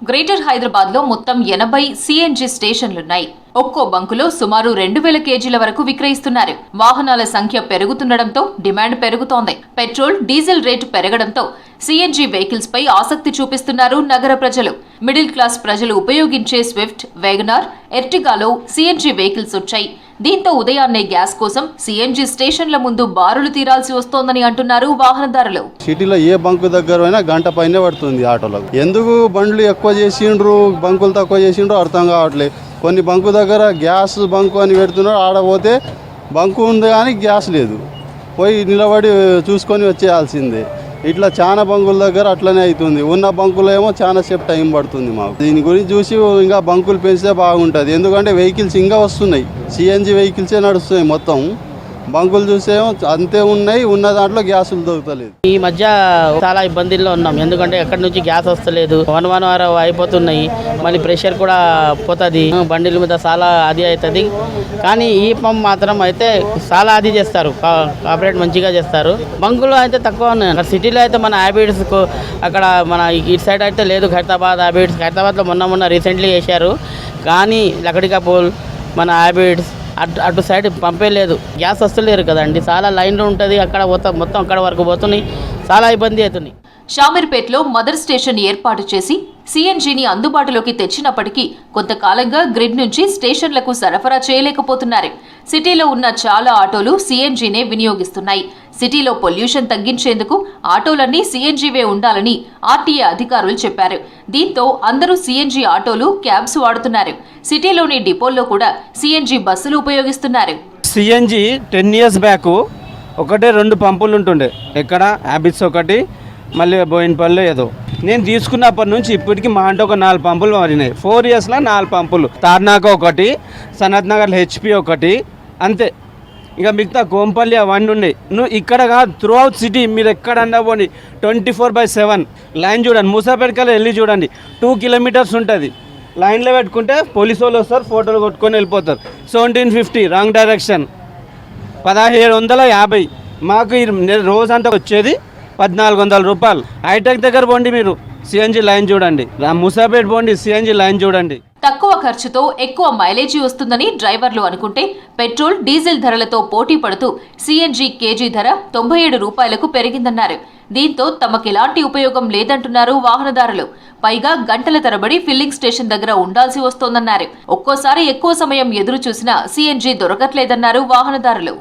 Greater Hyderabad లో మొత్తం 80 CNG స్టేషన్లున్నాయి. ఒక్కో బంకులో సుమారు 2000 కేజీల వరకు విక్రయిస్తున్నారు. వాహనాల సంఖ్య పెరుగుతుండటంతో డిమాండ్ పెరుగుతోంది. పెట్రోల్, డీజిల్ రేటు పెరగడంతో సిఎన్జి వెహికల్స్ పై ఆసక్తి చూపిస్తున్నారు నగర ప్రజలు. మిడిల్ క్లాస్ ప్రజలు ఉపయోగించే స్విఫ్ట్, వేగనార్, ఎర్టిగాలో సిఎన్జి వెహికల్స్ వచ్చాయి. దీంతో ఉదయాన్నే గ్యాస్ కోసం సిఎన్జి స్టేషన్ల ముందు బారులు తీరాల్సి వస్తోందని అంటున్నారు వాహనదారులు. సిటీలో ఏ బంకు దగ్గర అయినా గంట పైనే పడుతుంది ఆటోలకు. ఎందుకు బండ్లు ఎక్కువ చేసిండ్రు, బంకులు తక్కువ చేసిండ్రు అర్థం కావట్లేదు. కొన్ని బంకు దగ్గర గ్యాస్ బంకు అని పెడుతున్నారు, ఆడపోతే బంకు ఉంది కానీ గ్యాస్ లేదు, పోయి నిలబడి చూసుకొని వచ్చేయాల్సిందే. ఇట్లా చాలా బంకుల దగ్గర అట్లనే అవుతుంది. ఉన్న బంకులు ఏమో చాలా సేపు టైం పడుతుంది మాకు. దీని గురించి చూసి ఇంకా బంకులు పెంచితే బాగుంటుంది. ఎందుకంటే వెహికల్స్ ఇంకా వస్తున్నాయి, సిఎన్జి వెహికల్సే నడుస్తున్నాయి. మొత్తం బంకులు చూసేమో అంతే ఉన్నాయి, ఉన్న దాంట్లో గ్యాసులు దొరుకుతలేదు. ఈ మధ్య చాలా ఇబ్బందుల్లో ఉన్నాం. ఎందుకంటే ఎక్కడి నుంచి గ్యాస్ వస్తలేదు, 1 hour అయిపోతున్నాయి. మళ్ళీ ప్రెషర్ కూడా పోతుంది, బండిల మీద చాలా అది అవుతుంది. కానీ ఈ పంప్ మాత్రం అయితే చాలా అది చేస్తారు, ఆపరేట్ మంచిగా చేస్తారు. బంకులు అయితే తక్కువ ఉన్నాయి. అక్కడ సిటీలో అయితే మన హ్యాబిట్స్ అక్కడ మన ఇటు సైడ్ అయితే లేదు. ఖైరతాబాద్ హ్యాబిట్స్, ఖైరతాబాద్లో మొన్న రీసెంట్లీ చేశారు. కానీ లకడికాపూల్, మన హ్యాబిట్స్ అటు సైడ్ పంపే లేదు, గ్యాస్ వస్తలేరు కదండి. చాలా లైన్లు ఉంటుంది, అక్కడ మొత్తం అక్కడ వరకు పోతున్నాయి, చాలా ఇబ్బంది అవుతుంది. షామీర్పేటలో మదర్ స్టేషన్ ఏర్పాటు చేసి సిఎన్జిని అందుబాటులోకి తెచ్చినప్పటికీ కొంతకాలంగా గ్రిడ్ నుంచి స్టేషన్లకు సరఫరా చేయలేకపోతున్నారు. సిటీలో ఉన్న చాలా ఆటోలు సిఎన్జినే వినియోగిస్తున్నాయి. సిటీలో పొల్యూషన్ తగ్గించేందుకు ఆటోలన్నీ సిఎన్జివే ఉండాలని ఆర్టీఏ అధికారులు చెప్పారు. దీంతో అందరూ సిఎన్జి ఆటోలు, క్యాబ్స్ వాడుతున్నారు. సిటీలోని డిపోల్లో కూడా సిఎన్జి బస్సులు ఉపయోగిస్తున్నారు. సిఎన్జి 10 years బ్యాక్ 1-2 పంపులు ఉంటుండే. ఎక్కడ హ్యాబిట్స్ ఒకటి, మళ్ళీ బోయినపల్లి ఏదో. నేను తీసుకున్నప్పటి నుంచి ఇప్పటికి మా అంటే ఒక 4 పంపులు మారినాయి. 4 yearsలో 4 పంపులు. తార్నాక ఒకటి, సనత్ నగర్ హెచ్పి ఒకటి, అంతే. ఇంకా మిగతా కోంపల్లి అవన్నీ ఉన్నాయి. నువ్వు ఇక్కడ కాదు, త్రూ అవుట్ సిటీ మీరు ఎక్కడన్నా పోండి, 24/7 లైన్ చూడండి. మూసాపేటకల్లా వెళ్ళి చూడండి, 2 kilometers ఉంటుంది. లైన్లో పెట్టుకుంటే పోలీసు వాళ్ళు వస్తారు, ఫోటోలు కొట్టుకొని వెళ్ళిపోతారు. 1750 రాంగ్ డైరెక్షన్, 1750. మాకు రోజంతా వచ్చేది 1400 రూపాయలు. హైటెక్ దగ్గర పోండి, మీరు సిఎన్జి లైన్ చూడండి. మూసాపేట పోండి, సిఎన్జి లైన్ చూడండి. తక్కువ ఖర్చుతో ఎక్కువ మైలేజీ వస్తుందని డ్రైవర్లు అనుకుంటే పెట్రోల్, డీజిల్ ధరలతో పోటీ పడుతూ సిఎన్జి కేజీ ధర 97 రూపాయలకు పెరిగిందన్నారు. దీంతో తమకెలాంటి ఉపయోగం లేదంటున్నారు వాహనదారులు. పైగా గంటల తరబడి ఫిల్లింగ్ స్టేషన్ దగ్గర ఉండాల్సి వస్తోందన్నారు. ఒక్కోసారి ఎక్కువ సమయం ఎదురు చూసినా సిఎన్జి దొరకట్లేదన్నారు వాహనదారులు.